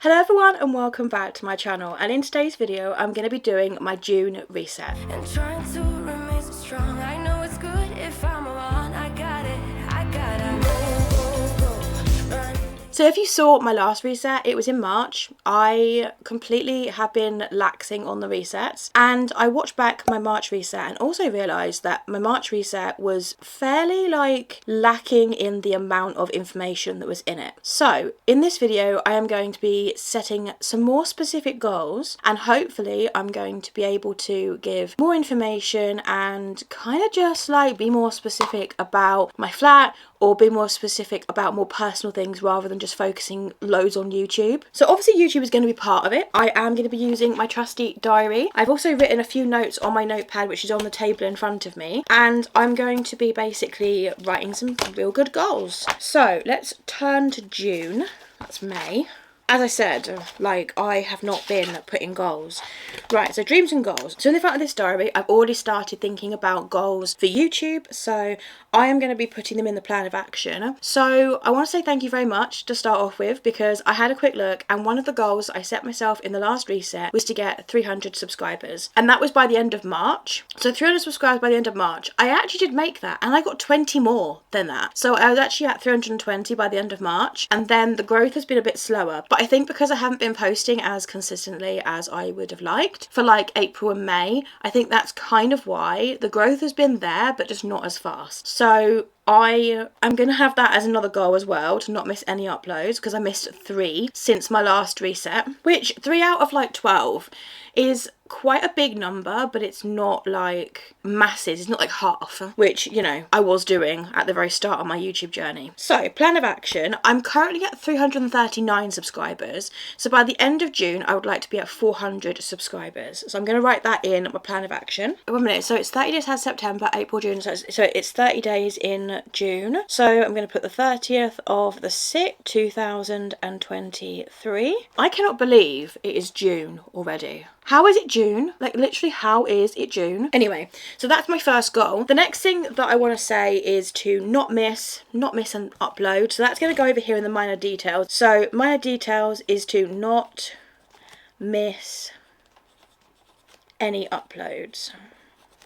Hello everyone and welcome back to my channel, and in today's video I'm going to be doing my June reset. And trying to remain so strong. I know it's good if I'm wrong. I got it. So if you saw my last reset, it was in March. I completely have been laxing on the resets, and I watched back my March reset and also realised that my March reset was fairly lacking in the amount of information that was in it. So in this video I am going to be setting some more specific goals, and hopefully I'm going to be able to give more information and kind of just be more specific about my flat, or be more specific about more personal things rather than just focusing loads on YouTube. So obviously YouTube is going to be part of it. I am going to be using my trusty diary. I've also written a few notes on my notepad, which is on the table in front of me, and I'm going to be basically writing some real good goals. So let's turn to June. That's May. As I said, I have not been putting goals. Right, so dreams and goals. So in the front of this diary, I've already started thinking about goals for YouTube, so I am going to be putting them in the plan of action. So I want to say thank you very much to start off with, because I had a quick look, and one of the goals I set myself in the last reset was to get 300 subscribers. And that was by the end of March. So 300 subscribers by the end of March. I actually did make that, and I got 20 more than that. So I was actually at 320 by the end of March, and then the growth has been a bit slower. But I think because I haven't been posting as consistently as I would have liked for April and May, I think that's kind of why the growth has been there, but just not as fast. So I am going to have that as another goal as well, to not miss any uploads, because I missed 3 since my last reset, which 3 out of 12 is quite a big number, but it's not masses. It's not half, which, you know, I was doing at the very start of my YouTube journey. So plan of action, I'm currently at 339 subscribers, so by the end of June I would like to be at 400 subscribers. So I'm going to write that in my plan of action. 1 minute, so it's 30 days has September, April, June, so it's 30 days in June. So I'm going to put the 30th of the 6th 2023. I cannot believe it is June already. How is it June? Literally, how is it June? Anyway, so that's my first goal. The next thing that I want to say is to not miss an upload. So that's going to go over here in the minor details. So minor details is to not miss any uploads.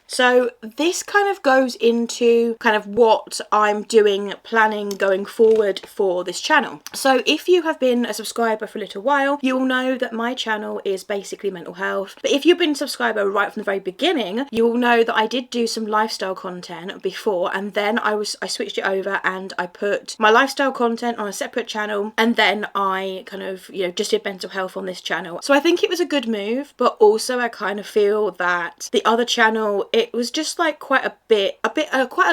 So this kind of goes into what I'm planning going forward for this channel. So if you have been a subscriber for a little while, you will know that my channel is basically mental health. But if you've been a subscriber right from the very beginning, you will know that I did do some lifestyle content before, and then I switched it over and I put my lifestyle content on a separate channel, and then I just did mental health on this channel. So I think it was a good move, but also I kind of feel that the other channel, it was just quite a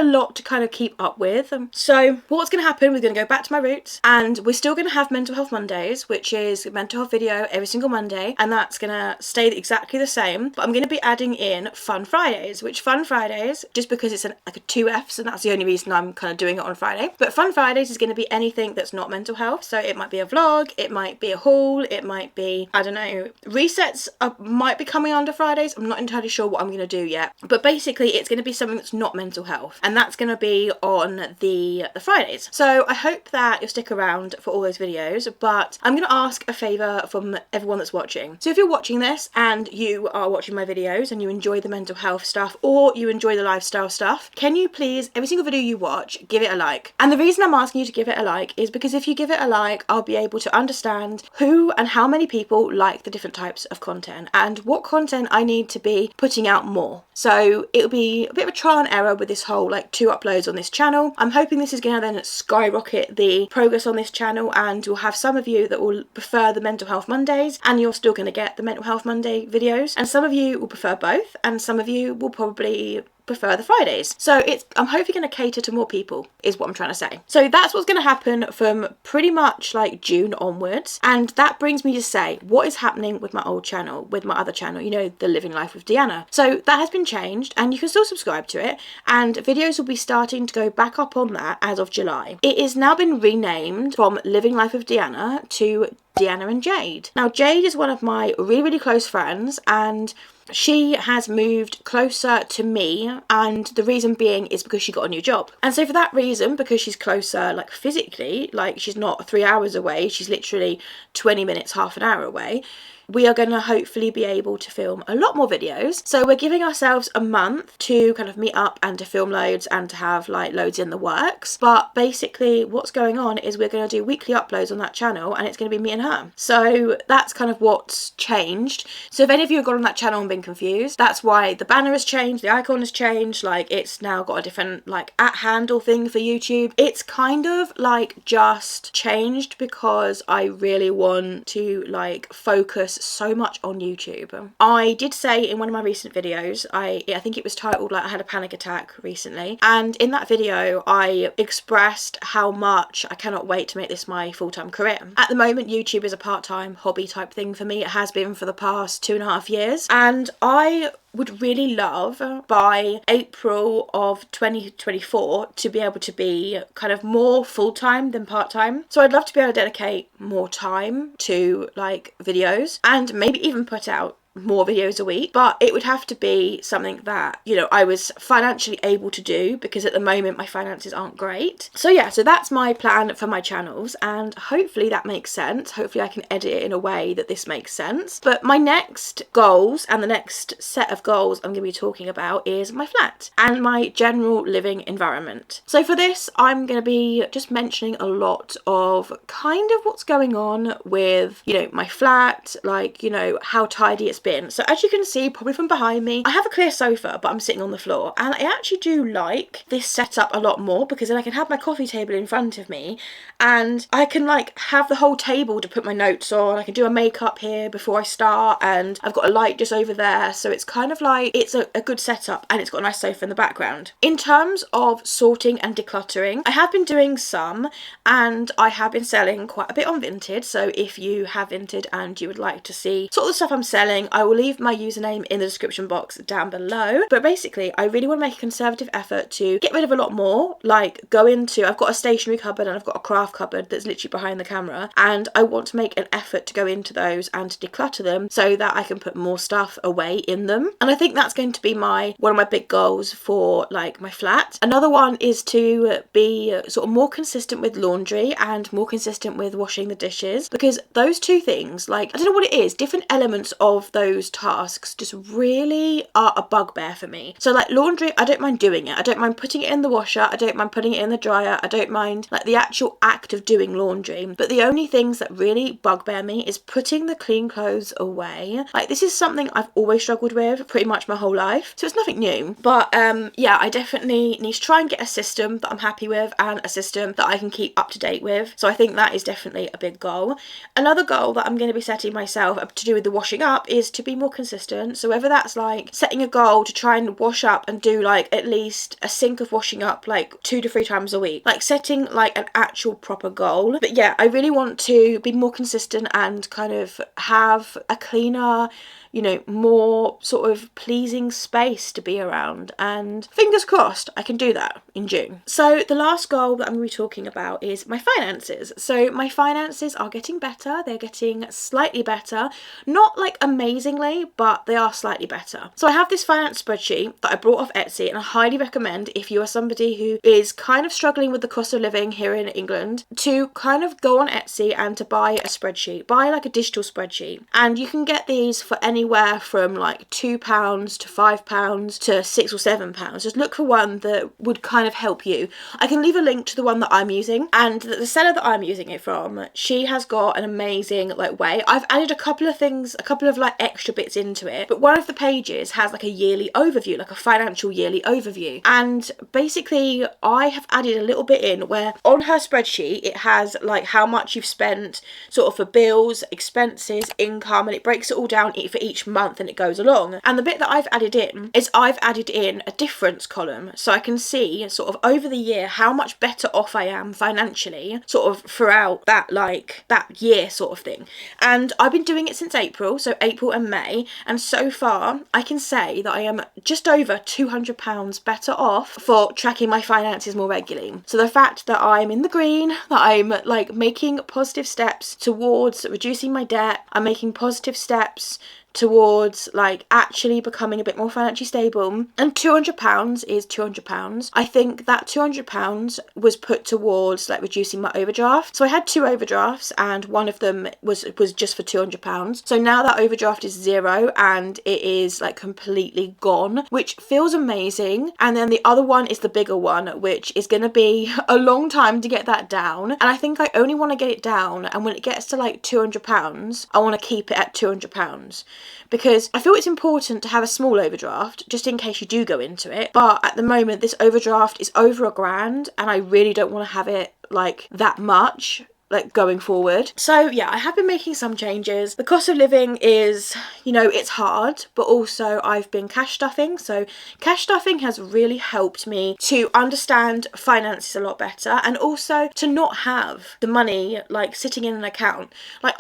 lot to keep up with. So what's going to happen, we're going to go back to my roots, and we're still going to have Mental Health Mondays, which is a mental health video every single Monday, and that's going to stay exactly the same. But I'm going to be adding in Fun Fridays, which Fun Fridays, just because it's a 2Fs, and that's the only reason I'm doing it on Friday. But Fun Fridays is going to be anything that's not mental health. So it might be a vlog, it might be a haul, it might be, I don't know, resets might be coming under Fridays. I'm not entirely sure what I'm going to do yet, but basically it's going to be something that's not mental health, and that's going to be on the Fridays. So I hope that you'll stick around for all those videos, but I'm going to ask a favour from everyone that's watching. So if you're watching this and you are watching my videos and you enjoy the mental health stuff, or you enjoy the lifestyle stuff, can you please, every single video you watch, give it a like? And the reason I'm asking you to give it a like is because if you give it a like, I'll be able to understand who and how many people like the different types of content and what content I need to be putting out more. So it'll be a bit of a trial and error with this whole 2 uploads on this channel. I'm hoping this is going to then skyrocket the progress on this channel, and you'll have some of you that will prefer the Mental Health Mondays and you're still going to get the Mental Health Monday videos, and some of you will prefer both, and some of you will probably prefer the Fridays. So I'm hopefully going to cater to more people, is what I'm trying to say. So that's what's going to happen from pretty much June onwards, and that brings me to say what is happening with my old channel, with my other channel, you know, the Living Life with Deeanna. So that has been changed, and you can still subscribe to it, and videos will be starting to go back up on that as of July. It has now been renamed from Living Life with Deeanna to Deeanna and Jade. Now Jade is one of my really close friends, and she has moved closer to me, and the reason being is because she got a new job. And so for that reason, because she's closer like physically, like she's not 3 hours away, she's literally 20 minutes, half an hour away, we are going to hopefully be able to film a lot more videos. So we're giving ourselves a month to kind of meet up and to film loads and to have like loads in the works. But basically what's going on is we're going to do weekly uploads on that channel, and it's going to be me and her. So that's kind of what's changed. So if any of you have gone on that channel and been confused, that's why the banner has changed, the icon has changed, like it's now got a different like @handle thing for YouTube. It's kind of like just changed because I really want to like focus so much on YouTube. I did say in one of my recent videos, I think it was titled like I had a panic attack recently, and in that video I expressed how much I cannot wait to make this my full-time career. At the moment YouTube is a part-time hobby type thing for me. It has been for the past 2.5 years, and I would really love by April of 2024 to be able to be kind of more full-time than part-time. So I'd love to be able to dedicate more time to like videos and maybe even put out more videos a week, but it would have to be something that, you know, I was financially able to do, because at the moment my finances aren't great. So yeah, so that's my plan for my channels, and hopefully that makes sense. Hopefully I can edit it in a way that this makes sense. But my next goals and the next set of goals I'm going to be talking about is my flat and my general living environment. So for this I'm going to be just mentioning a lot of kind of what's going on with, you know, my flat, like, you know, how tidy it's been. So as you can see probably from behind me, I have a clear sofa, but I'm sitting on the floor, and I actually do like this setup a lot more, because then I can have my coffee table in front of me and I can like have the whole table to put my notes on. I can do a makeup here before I start, and I've got a light just over there, so it's kind of like it's a good setup, and it's got a nice sofa in the background. In terms of sorting and decluttering, I have been doing some, and I have been selling quite a bit on Vinted. So if you have Vinted and you would like to see sort of the stuff I'm selling, I will leave my username in the description box down below. But basically I really want to make a conservative effort to get rid of a lot more, like go into, I've got a stationery cupboard and I've got a craft cupboard that's literally behind the camera, and I want to make an effort to go into those and to declutter them so that I can put more stuff away in them. And I think that's going to be one of my big goals for like my flat. Another one is to be sort of more consistent with laundry and more consistent with washing the dishes, because those two things, like I don't know what it is, different elements of those tasks just really are a bugbear for me. So like laundry, I don't mind doing it. I don't mind putting it in the washer. I don't mind putting it in the dryer. I don't mind like the actual act of doing laundry. But the only things that really bugbear me is putting the clean clothes away. Like this is something I've always struggled with pretty much my whole life. So it's nothing new. But yeah, I definitely need to try and get a system that I'm happy with and a system that I can keep up to date with. So I think that is definitely a big goal. Another goal that I'm going to be setting myself to do with the washing up is to be more consistent. So whether that's like setting a goal to try and wash up and do like at least a sink of washing up like 2 to 3 times a week, like setting like an actual proper goal. But yeah, I really want to be more consistent and kind of have a cleaner, you know, more sort of pleasing space to be around, and fingers crossed I can do that in June. So the last goal that I'm going to be talking about is my finances. So my finances are getting better. They're getting slightly better, not like amazingly, but they are slightly better. So I have this finance spreadsheet that I brought off Etsy, and I highly recommend, if you are somebody who is kind of struggling with the cost of living here in England, to kind of go on Etsy and to buy a spreadsheet, buy like a digital spreadsheet. And you can get these for anywhere from like £2 to £5 to £6 or £7. Just look for one that would kind of help you. I can leave a link to the one that I'm using, and the seller that I'm using it from, she has got an amazing like way. I've added a couple of things, a couple of like extra bits into it, but one of the pages has like a yearly overview, like a financial yearly overview. And basically I have added a little bit in where on her spreadsheet it has like how much you've spent sort of for bills, expenses, income, and it breaks it all down for each month and it goes along. And the bit that I've added in is I've added in a difference column, so I can see sort of over the year how much better off I am financially sort of throughout that like that year sort of thing. And I've been doing it since April, so April and and May, and so far I can say that I am just over £200 better off for tracking my finances more regularly. So the fact that I'm in the green, that I'm like making positive steps towards reducing my debt, I'm making positive steps towards like actually becoming a bit more financially stable, and £200 is £200. I think that £200 was put towards like reducing my overdraft. So I had 2 overdrafts and one of them was just for £200. So now that overdraft is 0 and it is like completely gone, which feels amazing. And then the other one is the bigger one, which is going to be a long time to get that down, and I think I only want to get it down, and when it gets to like £200 I want to keep it at £200, because I feel it's important to have a small overdraft just in case you do go into it. But at the moment this overdraft is over £1,000 and I really don't want to have it like that much like going forward. So yeah, I have been making some changes. The cost of living is, you know, it's hard, but also I've been cash stuffing. So cash stuffing has really helped me to understand finances a lot better, and also to not have the money like sitting in an account. Like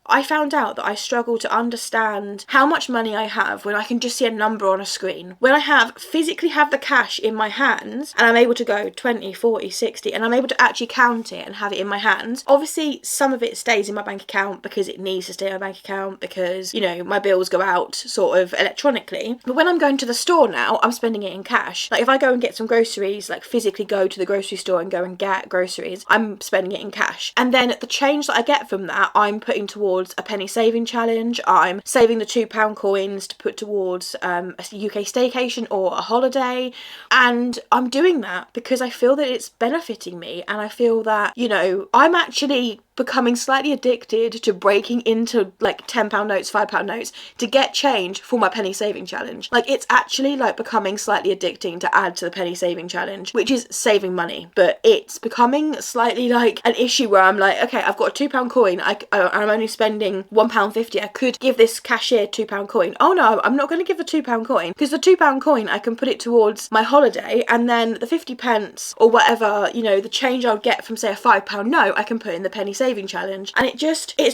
I found out that I struggle to understand how much money I have when I can just see a number on a screen. When I physically have the cash in my hands and I'm able to go 20, 40, 60 and I'm able to actually count it and have it in my hands. Obviously some of it stays in my bank account because it needs to stay in my bank account because, you know, my bills go out sort of electronically. But when I'm going to the store now, I'm spending it in cash. Like if I go and get some groceries, like physically go to the grocery store and go and get groceries, I'm spending it in cash. And then the change that I get from that, I'm putting towards a penny saving challenge. I'm saving the £2 coins to put towards a UK staycation or a holiday, and I'm doing that because I feel that it's benefiting me, and I feel that, you know, I'm actually becoming slightly addicted to breaking into like £10 notes, £5 notes to get change for my penny saving challenge. Like it's actually like becoming slightly addicting to add to the penny saving challenge, which is saving money, but it's becoming slightly like an issue where I'm like, okay, I've got a £2 coin, I'm only spending £1.50, I could give this cashier £2 coin. Oh no, I'm not going to give the £2 coin, because the £2 coin I can put it towards my holiday, and then the 50 pence or whatever, you know, the change I would get from say a £5 note I can put in the penny saving challenge. And it's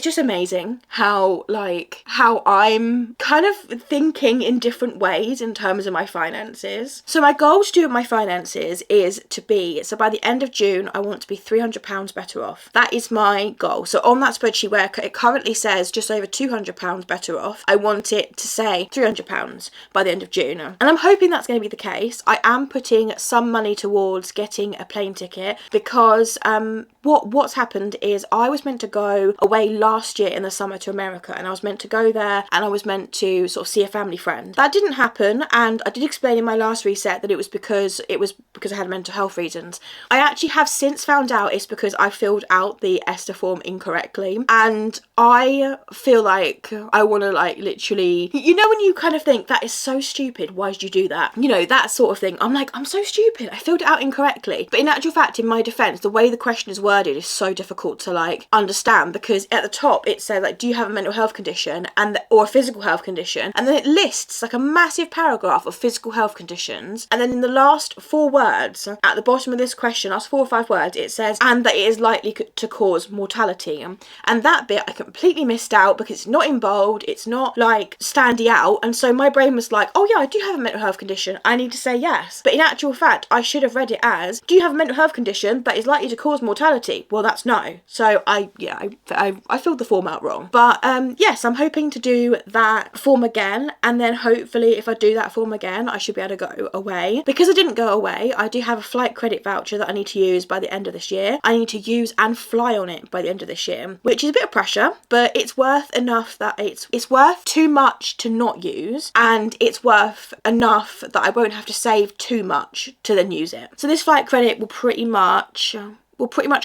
just amazing how I'm kind of thinking in different ways in terms of my finances. So my goal to do with my finances is to be, so by the end of June I want to be £300 better off. That is my goal. So on that spreadsheet where it currently says just over £200 better off, I want it to say £300 by the end of June, and I'm hoping that's going to be the case. I am putting some money towards getting a plane ticket because what's happened is I was meant to go away last year in the summer to America, and I was meant to go there and I was meant to sort of see a family friend. That didn't happen, and I did explain in my last reset that it was because I had mental health reasons. I actually have since found out it's because I filled out the ESTA form incorrectly, and I feel like I want to like literally, you know, when you kind of think that is so stupid, why did you do that? You know, that sort of thing. I'm like, I'm so stupid, I filled it out incorrectly. But in actual fact, in my defense, the way the question is worded is so difficult to like understand, because at the top it says like, do you have a mental health condition or a physical health condition, and then it lists like a massive paragraph of physical health conditions, and then in the last 4 words at the bottom of this question, last 4 or 5 words, it says and that it is likely to cause mortality. And that bit I completely missed out because it's not in bold, it's not like standing out, and so my brain was like, oh yeah, I do have a mental health condition, I need to say yes. But in actual fact I should have read it as, do you have a mental health condition that is likely to cause mortality? Well, that's no. So I filled the form out wrong. But yes, I'm hoping to do that form again, and then hopefully if I do that form again I should be able to go away. Because I didn't go away, I do have a flight credit voucher that I need to use by the end of this year. I need to use and fly on it by the end of this year, which is a bit of pressure, but it's worth enough that it's worth too much to not use, and it's worth enough that I won't have to save too much to then use it. So this flight credit will pretty much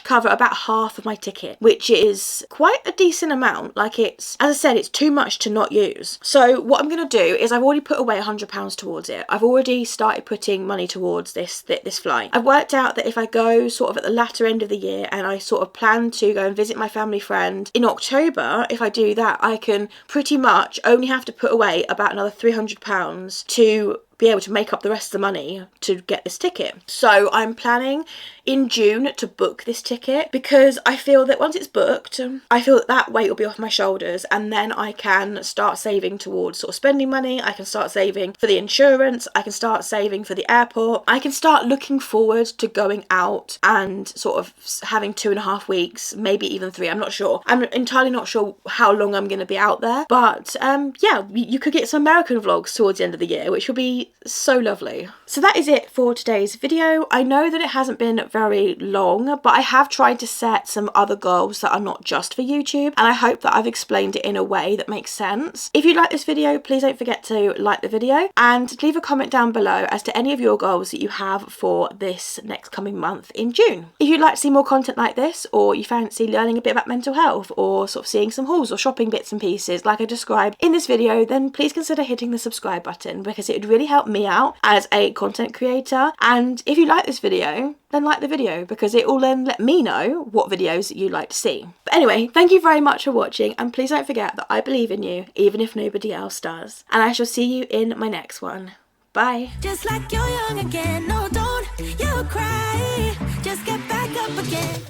cover about half of my ticket, which is quite a decent amount. Like it's, as I said, it's too much to not use. So what I'm going to do is I've already put away £100 towards it. I've already started putting money towards this flight. I've worked out that if I go sort of at the latter end of the year and I sort of plan to go and visit my family friend in October, if I do that, I can pretty much only have to put away about another £300 to be able to make up the rest of the money to get this ticket. So I'm planning in June to book this ticket, because I feel that once it's booked, I feel that that weight will be off my shoulders, and then I can start saving towards sort of spending money. I can start saving for the insurance. I can start saving for the airport. I can start looking forward to going out and sort of having 2.5 weeks, maybe even 3. I'm not sure. I'm entirely not sure how long I'm going to be out there. But yeah, you could get some American vlogs towards the end of the year, which will be so lovely. So that is it for today's video. I know that it hasn't been very long, but I have tried to set some other goals that are not just for YouTube, and I hope that I've explained it in a way that makes sense. If you like this video, please don't forget to like the video and leave a comment down below as to any of your goals that you have for this next coming month in June. If you'd like to see more content like this, or you fancy learning a bit about mental health, or sort of seeing some hauls or shopping bits and pieces like I described in this video, then please consider hitting the subscribe button, because it would really help me out as a content creator. And if you like this video, then like the video, because it will then let me know what videos you'd like to see. But anyway, thank you very much for watching, and please don't forget that I believe in you even if nobody else does. And I shall see you in my next one. Bye. Just like you're young again, no, don't you cry. Just get back up again.